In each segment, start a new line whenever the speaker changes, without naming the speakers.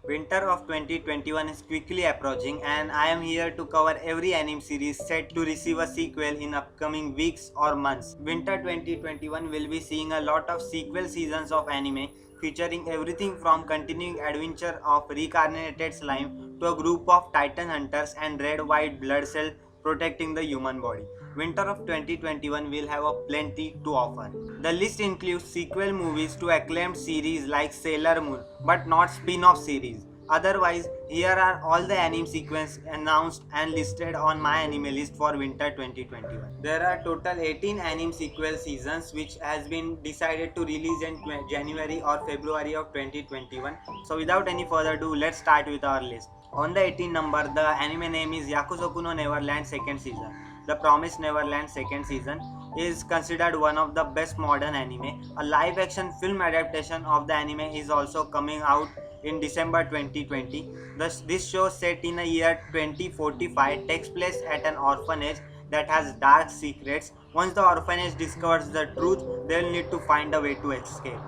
Winter of 2021 is quickly approaching, and I am here to cover every anime series set to receive a sequel in upcoming weeks or months. Winter 2021 will be seeing a lot of sequel seasons of anime featuring everything from continuing adventure of reincarnated slime to a group of titan hunters and red white blood cell protecting the human body. Winter of 2021 will have a plenty to offer. The list includes sequel movies to acclaimed series like Sailor Moon, but not spin-off series. Otherwise, here are all the anime sequences announced and listed on my anime list for winter 2021. There are total 18 anime sequel seasons which has been decided to release in January or February of 2021. So without any further ado, let's start with our list. On the 18th number, the anime name is Yakusoku no Neverland second season. The Promised Neverland second season is considered one of the best modern anime. A live action film adaptation of the anime is also coming out in December 2020. This show, set in a year 2045, takes place at an orphanage that has dark secrets. Once the orphanage discovers the truth, they'll need to find a way to escape.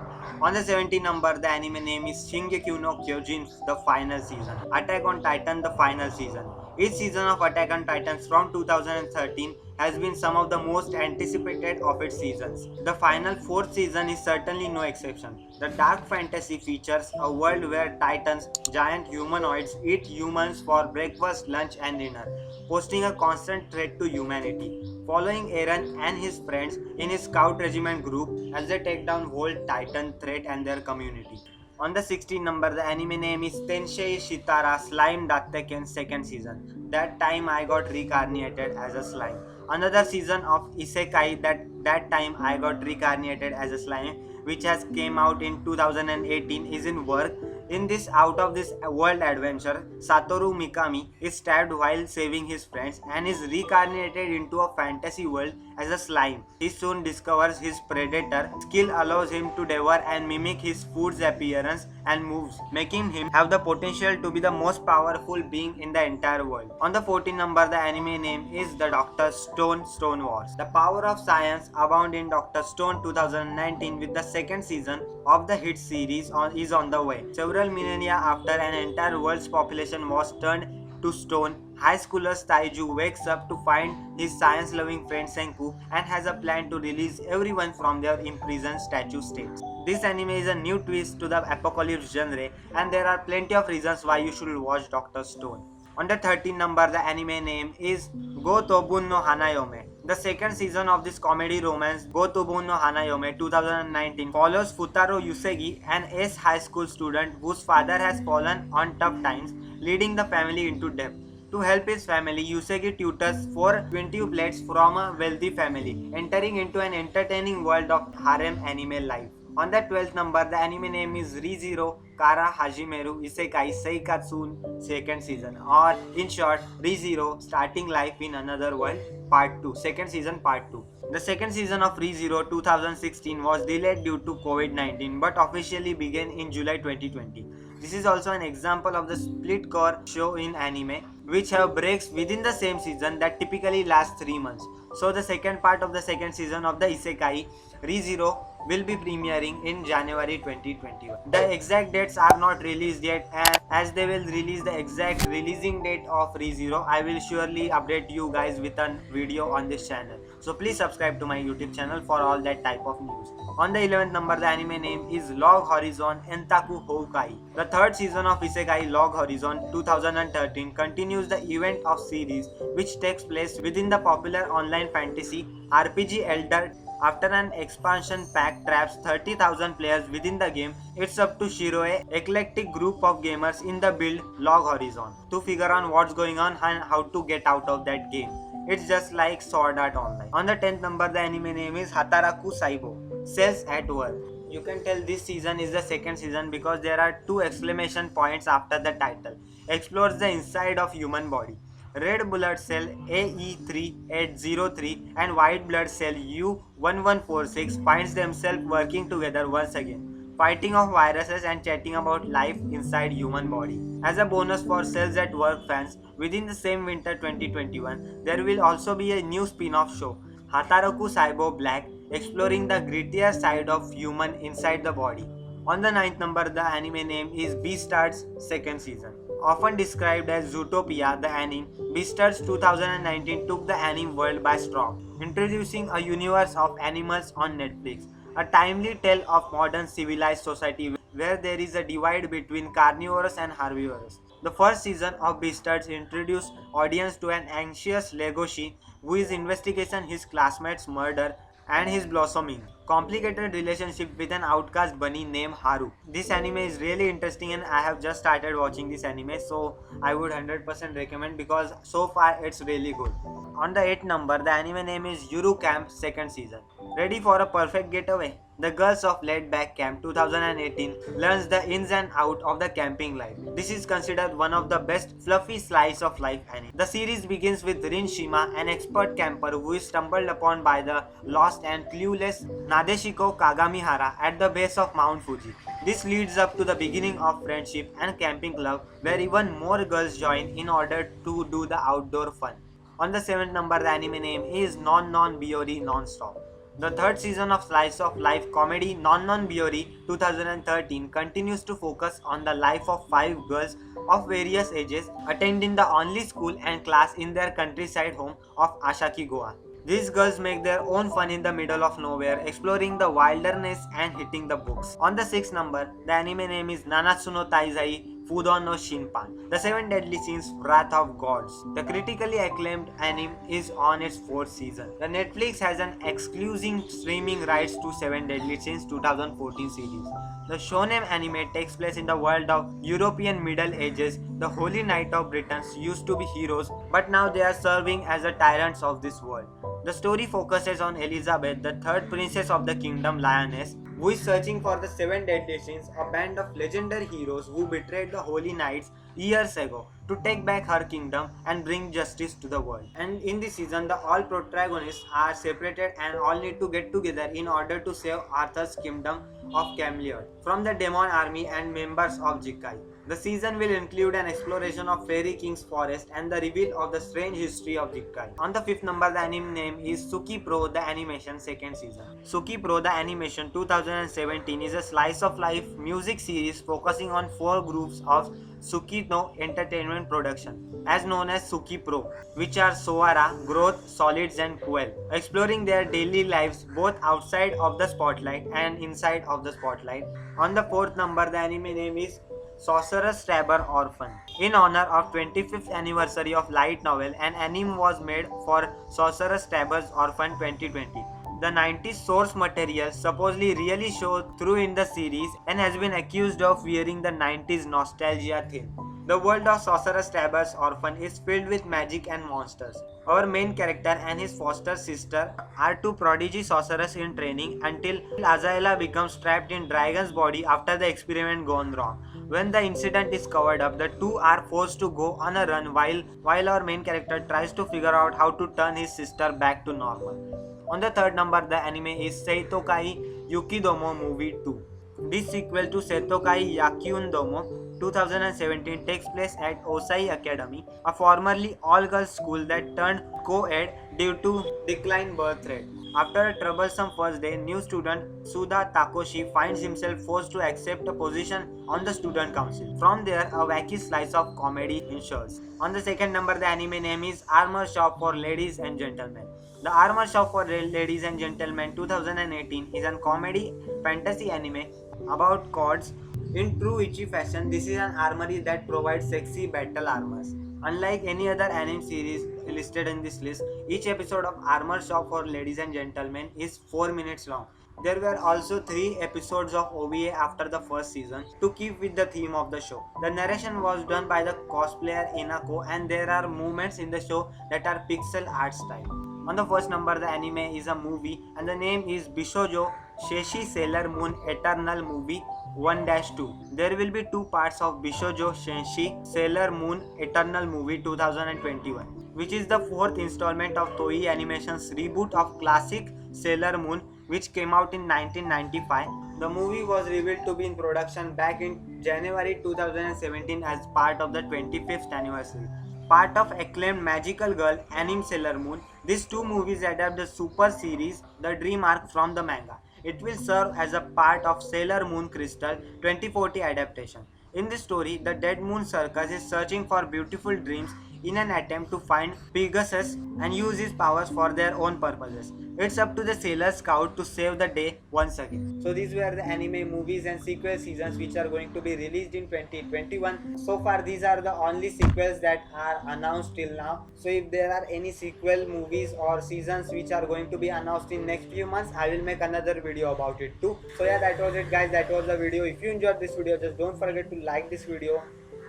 On the 70th number, the anime name is Shingeki no Kyojin, the final season. Attack on Titan, the final season. Each season of Attack on Titans from 2013 has been some of the most anticipated of its seasons. The final fourth season is certainly no exception. The dark fantasy features a world where titans, giant humanoids, eat humans for breakfast, lunch, and dinner, posing a constant threat to humanity. Following Eren and his friends in his scout regiment group as they take down whole titan threat and their community. On the 16th number, the anime name is Tensei Shitara Slime Datteken second season. That time I got reincarnated as a slime. Another season of Isekai that time I got reincarnated as a slime, which has came out in 2018, is in work. In this out of this world adventure, Satoru Mikami is stabbed while saving his friends and is reincarnated into a fantasy world as a slime. He soon discovers his predator. Skill allows him to devour and mimic his food's appearance and moves, making him have the potential to be the most powerful being in the entire world. On the 14th number, the anime name is The Doctor Stone Wars. The power of science abound in Doctor Stone 2019 with the second season of the hit series is on the way. Several millennia after an entire world's population was turned to stone, high schooler Taiju wakes up to find his science-loving friend Senku and has a plan to release everyone from their imprisoned statue states. This anime is a new twist to the apocalypse genre, and there are plenty of reasons why you should watch Dr. Stone. On the 13th number, the anime name is Go Tobun no Hanayome. The second season of this comedy romance, Go Tobun no Hanayome 2019, follows Futaro Yusegi, an ace high school student whose father has fallen on tough times, leading the family into debt. To help his family, Yusegi tutors 4 quintuplets from a wealthy family, entering into an entertaining world of harem anime life. On the 12th number, the anime name is ReZero Kara Hajimeru Isekai Seikatsu second season, or in short, ReZero Starting Life in Another World Part 2, second season Part 2. The second season of ReZero 2016 was delayed due to COVID-19 but officially began in July 2020. This is also an example of the split core show in anime, which have breaks within the same season that typically last 3 months. So the second part of the second season of the Isekai ReZero will be premiering in January 2021. The exact dates are not released yet, and as they will release the exact releasing date of ReZero, I will surely update you guys with a video on this channel. So please subscribe to my YouTube channel for all that type of news. On the 11th number, the anime name is Log Horizon Entaku Houkai. The third season of Isekai Log Horizon 2013 continues the event of series which takes place within the popular online fantasy RPG Elder. After an expansion pack traps 30,000 players within the game, it's up to Shiroe, eclectic group of gamers in the build Log Horizon, to figure out what's going on and how to get out of that game. It's just like Sword Art Online. On the 10th number, the anime name is Hataraku Saibo, Cells at Work. You can tell this season is the second season because there are 2 exclamation points after the title. Explores the inside of human body. Red blood cell AE3803 and white blood cell U1146 finds themselves working together once again, fighting off viruses and chatting about life inside human body. As a bonus for Cells at Work fans, within the same winter 2021, there will also be a new spin-off show, Hataraku Saibo Black, exploring the grittier side of human inside the body. On the ninth number, the anime name is Beastars second season. Often described as Zootopia, the anime, Beastars 2019 took the anime world by storm, introducing a universe of animals on Netflix, a timely tale of modern civilized society where there is a divide between carnivores and herbivores. The first season of Beastars introduced audience to an anxious Legoshi who is investigating his classmates' murder and his blossoming, complicated relationship with an outcast bunny named Haru. This anime is really interesting and I have just started watching this anime, so I would 100% recommend because so far it's really good. On the 8th number, the anime name is Yuru Camp second season. Ready for a perfect getaway? The Girls of Laid Back Camp 2018 learns the ins and outs of the camping life. This is considered one of the best fluffy slice of life anime. The series begins with Rin Shima, an expert camper who is stumbled upon by the lost and clueless Nadeshiko Kagamihara at the base of Mount Fuji. This leads up to the beginning of friendship and camping club where even more girls join in order to do the outdoor fun. On the 7th number, the anime name is Non Non Biyori Non-Stop. The third season of Slice of Life comedy Non Non Biyori 2013 continues to focus on the life of 5 girls of various ages attending the only school and class in their countryside home of Ashaki, Goa. These girls make their own fun in the middle of nowhere, exploring the wilderness and hitting the books. On the 6th number, the anime name is Nanatsu no Taizai Fudo no Shinpan, the 7 Deadly Sins Wrath of Gods. The critically acclaimed anime is on its 4th season. The Netflix has an exclusive streaming rights to 7 Deadly Sins 2014 series. The shonen anime takes place in the world of European Middle Ages. The Holy Knight of Britons used to be heroes, but now they are serving as the tyrants of this world. The story focuses on Elizabeth, the third princess of the kingdom Lioness, who is searching for the 7 Deadly Sins, a band of legendary heroes who betrayed the Holy Knights years ago to take back her kingdom and bring justice to the world. And in this season, the all protagonists are separated and all need to get together in order to save Arthur's kingdom of Camelot from the demon army and members of Jikai. The season will include an exploration of Fairy King's forest and the reveal of the strange history of Jikai. On the 5th number, the anime name is Suki Pro the Animation second season. Suki Pro the Animation 2017 is a slice of life music series focusing on 4 groups of Suki no Entertainment Production, as known as Suki Pro, which are Soara, Growth, Solids and Quell, exploring their daily lives both outside of the spotlight and inside of the spotlight. On the 4th number, the anime name is Sorcerer's Stabber Orphan. In honor of 25th anniversary of light novel, an anime was made for Sorcerer's Stabber's Orphan 2020. The 90s source material supposedly really showed through in the series and has been accused of wearing the 90s nostalgia theme. The world of Sorcerer's Stabber's Orphan is filled with magic and monsters. Our main character and his foster sister are 2 prodigy sorcerers in training until Azaela becomes trapped in Dragon's body after the experiment gone wrong. When the incident is covered up, the 2 are forced to go on a run while our main character tries to figure out how to turn his sister back to normal. On the 3rd number, the anime is Seitokai Yukidomo Movie 2. This sequel to Seitokai Yakyundomo 2017 takes place at Osai Academy, a formerly all-girls school that turned co-ed due to declined birth rate. After a troublesome first day, new student Suda Takoshi finds himself forced to accept a position on the student council. From there, a wacky slice of comedy ensues. On the 2nd number, the anime name is Armor Shop for Ladies and Gentlemen. The Armor Shop for Ladies and Gentlemen 2018 is a comedy fantasy anime about cords. In true Ichi fashion, this is an armory that provides sexy battle armors. Unlike any other anime series listed in this list, each episode of Armor Shop for Ladies and Gentlemen is 4 minutes long. There were also 3 episodes of OVA after the first season to keep with the theme of the show. The narration was done by the cosplayer Inako, and there are moments in the show that are pixel art style. On the first number, the anime is a movie and the name is Bishojo Sheshi Sailor Moon Eternal Movie 1-2. There will be 2 parts of Bishojo Senshi Sailor Moon Eternal Movie 2021, which is the 4th installment of Toei Animation's reboot of classic Sailor Moon, which came out in 1995. The movie was revealed to be in production back in January 2017 as part of the 25th anniversary. Part of acclaimed Magical Girl anime Sailor Moon, these 2 movies adapt the super series The Dream Arc from the manga. It will serve as a part of Sailor Moon Crystal 2040 adaptation. In this story, the Dead Moon Circus is searching for beautiful dreams in an attempt to find Pegasus and use his powers for their own purposes. It's up to the Sailor Scout to save the day once again. So these were the anime movies and sequel seasons which are going to be released in 2021. So far these are the only sequels that are announced till now. So if there are any sequel movies or seasons which are going to be announced in next few months, I will make another video about it too. So yeah, that was it guys, that was the video. If you enjoyed this video, just don't forget to like this video,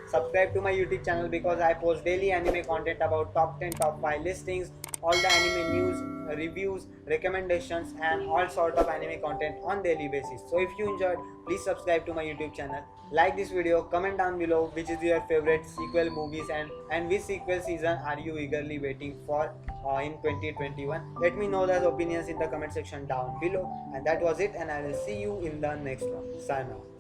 subscribe to my YouTube channel because I post daily anime content about top 10 top 5 listings, all the anime news, reviews, recommendations and all sort of anime content on daily basis. So if you enjoyed, please subscribe to my YouTube channel, like this video, comment down below which is your favorite sequel movies and which sequel season are you eagerly waiting for in 2021. Let me know those opinions in the comment section down below. And that was it, and I will see you in the next one. Sign off.